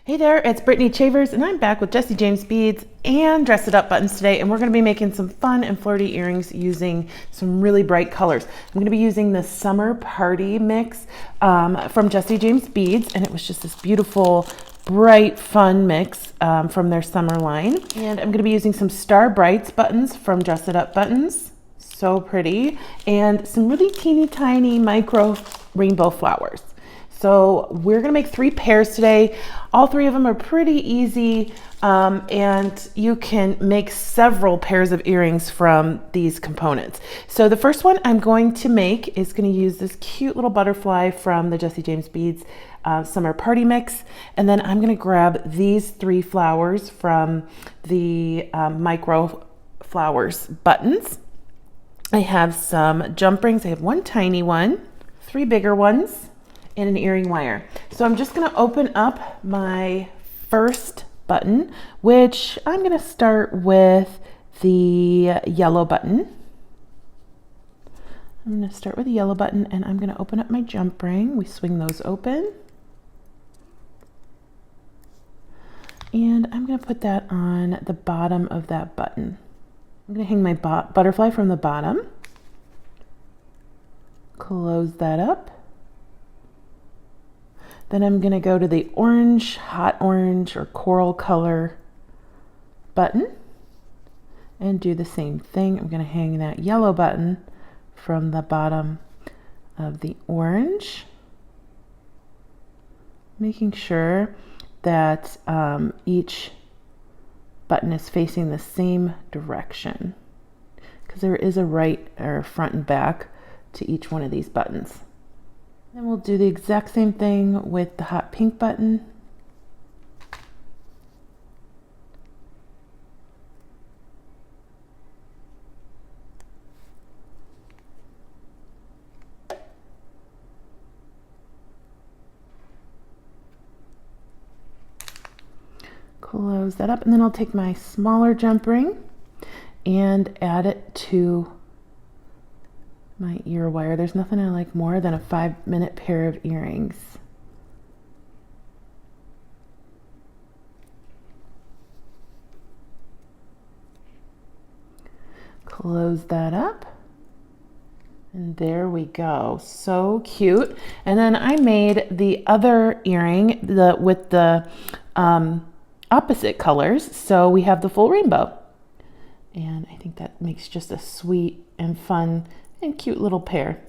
Hey there, it's Brittany Chavers, and I'm back with Jesse James beads and Dress It Up buttons today, and we're going to be making some fun and flirty earrings using some really bright colors. I'm going to be using the Summer Party mix from Jesse James Beads, and it was just this beautiful, bright, fun mix from their summer line. And I'm going to be using some Star Brights buttons from Dress It Up buttons. So pretty. And some really teeny tiny micro rainbow flowers. So we're gonna make 3 pairs today. All 3 of them are pretty easy, and you can make several pairs of earrings from these components. So the first one I'm going to make is gonna use this cute little butterfly from the Jesse James Beads Summer Party Mix. And then I'm gonna grab these 3 flowers from the micro flowers buttons. I have some jump rings. I have 1 tiny one, 3 bigger ones, and an earring wire. So I'm just gonna open up my first button, which I'm gonna start with the yellow button. I'm gonna start with the yellow button, and I'm gonna open up my jump ring. We swing those open. And I'm gonna put that on the bottom of that button. I'm gonna hang my butterfly from the bottom. Close that up. Then I'm gonna go to the orange, hot orange or coral color button and do the same thing. I'm gonna hang that yellow button from the bottom of the orange, making sure that each button is facing the same direction, because there is a right or front and back to each one of these buttons. Then we'll do the exact same thing with the hot pink button. Close that up, and then I'll take my smaller jump ring and add it to my ear wire. There's nothing I like more than a 5-minute pair of earrings. Close that up. And there we go. So cute. And then I made the other earring with the opposite colors. So we have the full rainbow. And I think that makes just a sweet and fun and cute little pair.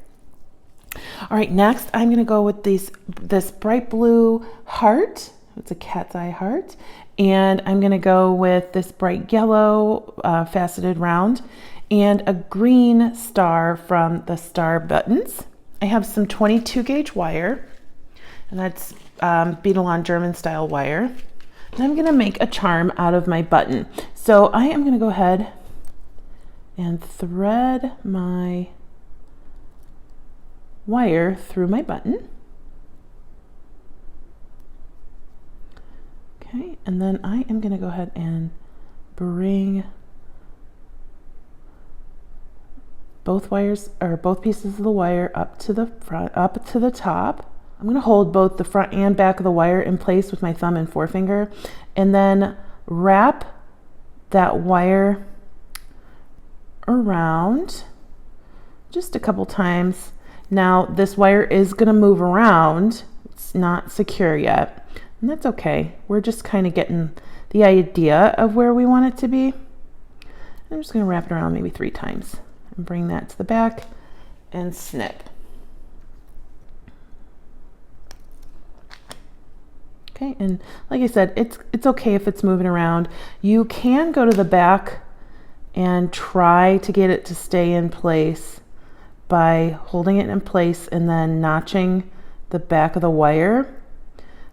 All right, next I'm gonna go with this bright blue heart. It's a cat's eye heart. And I'm gonna go with this bright yellow faceted round and a green star from the star buttons. I have some 22 gauge wire, and that's beadle-on German style wire. And I'm gonna make a charm out of my button. So I am gonna go ahead and thread my wire through my button. Okay, and then I am going to go ahead and bring both wires, or both pieces of the wire, up to the front, up to the top. I'm going to hold both the front and back of the wire in place with my thumb and forefinger, and then wrap that wire around just a couple times. Now this wire is going to move around. It's not secure yet, and that's okay. We're just kind of getting the idea of where we want it to be. I'm just going to wrap it around maybe 3 times and bring that to the back and snip. Okay, and like I said, it's okay if it's moving around. You can go to the back and try to get it to stay in place by holding it in place and then notching the back of the wire.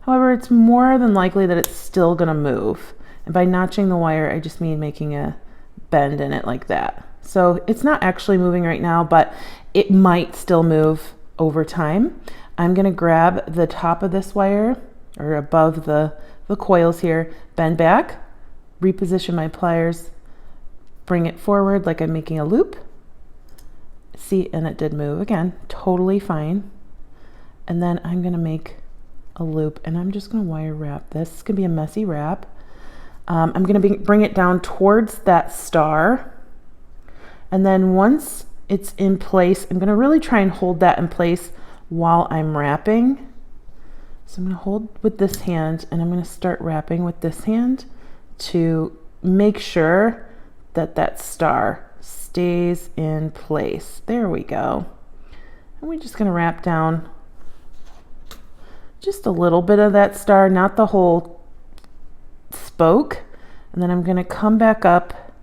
However, it's more than likely that it's still gonna move. And by notching the wire, I just mean making a bend in it like that. So it's not actually moving right now, but it might still move over time. I'm gonna grab the top of this wire, or above the coils here, bend back, reposition my pliers, bring it forward like I'm making a loop. See, and it did move again, totally fine. And then I'm gonna make a loop, and I'm just going to wire wrap this. It's going to be a messy wrap. I'm going to bring it down towards that star, and then once it's in place, I'm going to really try and hold that in place while I'm wrapping. So I'm going to hold with this hand, and I'm going to start wrapping with this hand to make sure that that star stays in place. There we go. And we're just going to wrap down just a little bit of that star, not the whole spoke. And then I'm going to come back up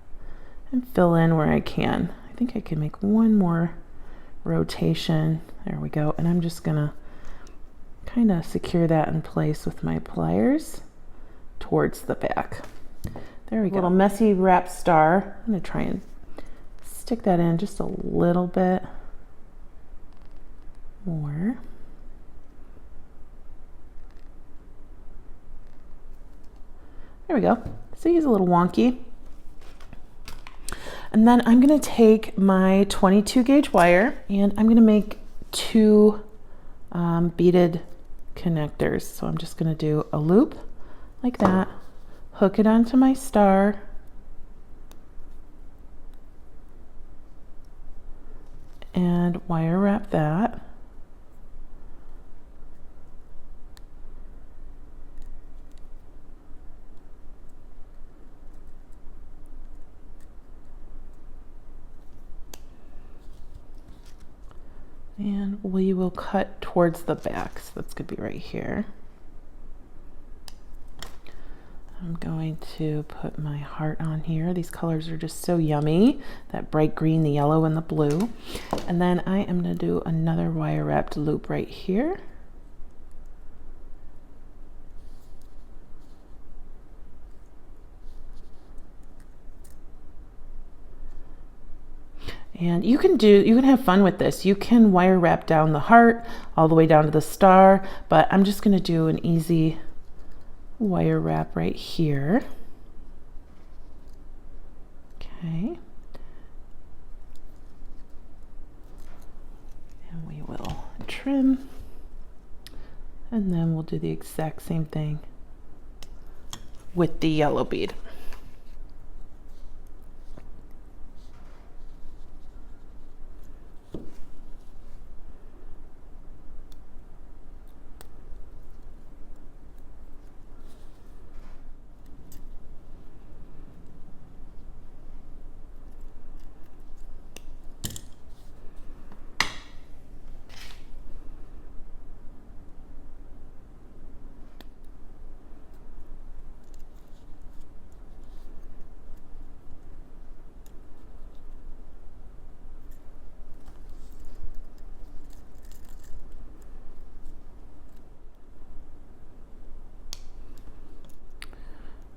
and fill in where I can. I think I can make one more rotation. There we go. And I'm just going to kind of secure that in place with my pliers towards the back. There we go. Little messy wrap star. I'm going to try and stick that in just a little bit more. There we go. See, he's a little wonky. And then I'm going to take my 22 gauge wire, and I'm going to make two beaded connectors. So I'm just going to do a loop like that, hook it onto my star, and wire wrap that. And we will cut towards the back, so that's going to be right here. I'm going to put my heart on here. These colors are just so yummy. That bright green, the yellow, and the blue. And then I am going to do another wire wrapped loop right here. And you can have fun with this. You can wire wrap down the heart all the way down to the star, but I'm just going to do an easy wire wrap right here. Okay. And we will trim, and then we'll do the exact same thing with the yellow bead.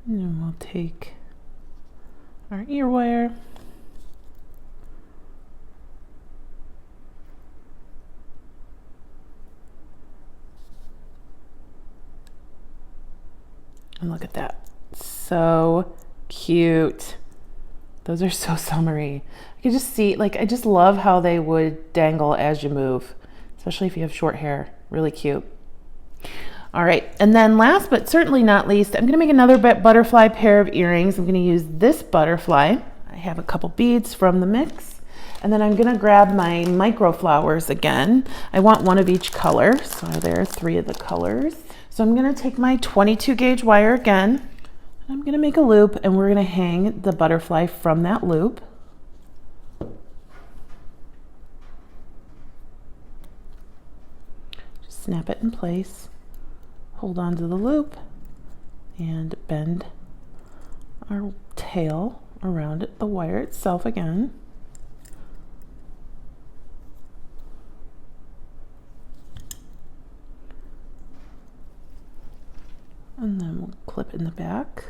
And then we'll take our ear wire, and look at that. So cute. Those are so summery. I can just see, like, I just love how they would dangle as you move, especially if you have short hair. Really cute. All right, and then last but certainly not least, I'm gonna make another butterfly pair of earrings. I'm gonna use this butterfly. I have a couple beads from the mix, and then I'm gonna grab my micro flowers again. I want one of each color, so there are 3 of the colors. So I'm gonna take my 22 gauge wire again, and I'm gonna make a loop, and we're gonna hang the butterfly from that loop. Just snap it in place. Hold on to the loop and bend our tail around it, the wire itself again. And then we'll clip in the back.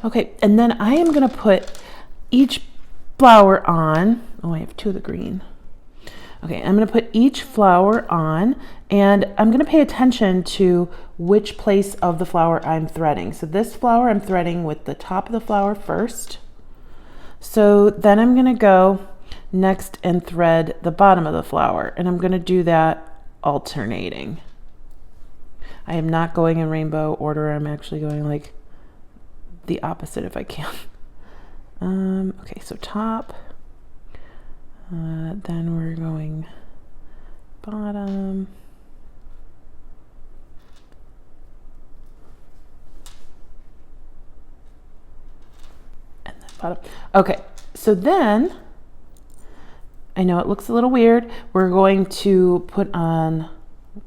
Okay, and then I am going to put each flower on. Oh, I have 2 of the green. Okay, I'm going to put each flower on, and I'm going to pay attention to which place of the flower I'm threading. So this flower I'm threading with the top of the flower first. So then I'm going to go next and thread the bottom of the flower, and I'm going to do that alternating. I am not going in rainbow order. I'm actually going like the opposite if I can. Okay, so top, then we're going bottom, and then bottom. Okay, so then, I know it looks a little weird. We're going to put on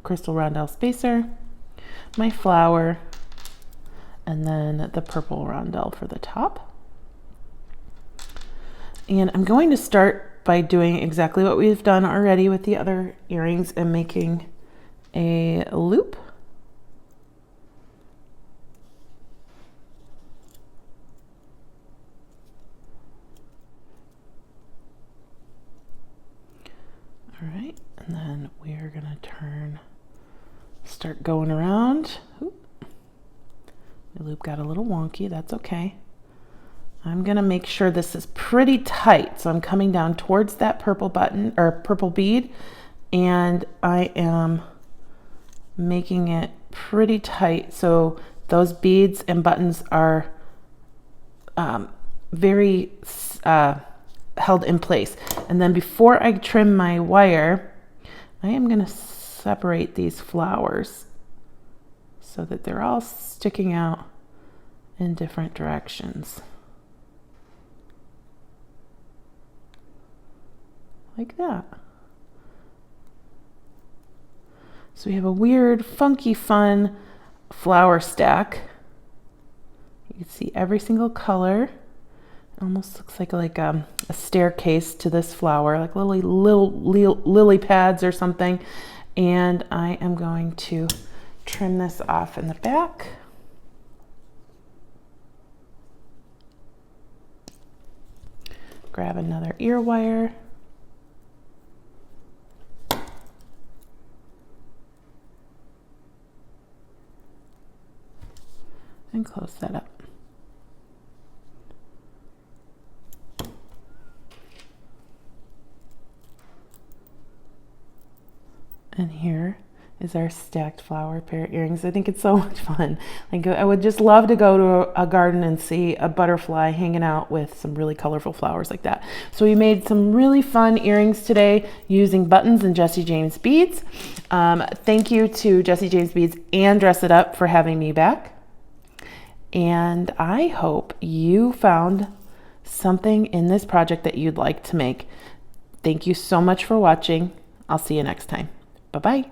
crystal rondelle spacer, my flower, and then the purple rondelle for the top. And I'm going to start by doing exactly what we've done already with the other earrings and making a loop. All right, and then we are gonna start going around. Oop. The loop got a little wonky, that's okay. I'm gonna make sure this is pretty tight. So I'm coming down towards that purple button or purple bead, and I am making it pretty tight. So those beads and buttons are very held in place. And then before I trim my wire, I am gonna separate these flowers so that they're all sticking out in different directions. Like that. So we have a weird, funky, fun flower stack. You can see every single color. It almost looks like a staircase to this flower, like little lily pads or something. And I am going to trim this off in the back. Grab another ear wire. And close that up. And here is our stacked flower pair earrings. I think it's so much fun. Like, I would just love to go to a garden and see a butterfly hanging out with some really colorful flowers like that. So we made some really fun earrings today using buttons and Jesse James beads. Thank you to Jesse James Beads and Dress It Up for having me back. And I hope you found something in this project that you'd like to make. Thank you so much for watching. I'll see you next time. Bye-bye.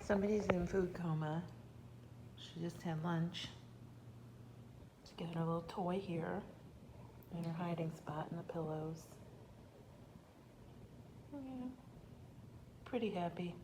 Somebody's in food coma. She just had lunch. She's got her little toy here and her hiding spot in the pillows. Yeah, pretty happy.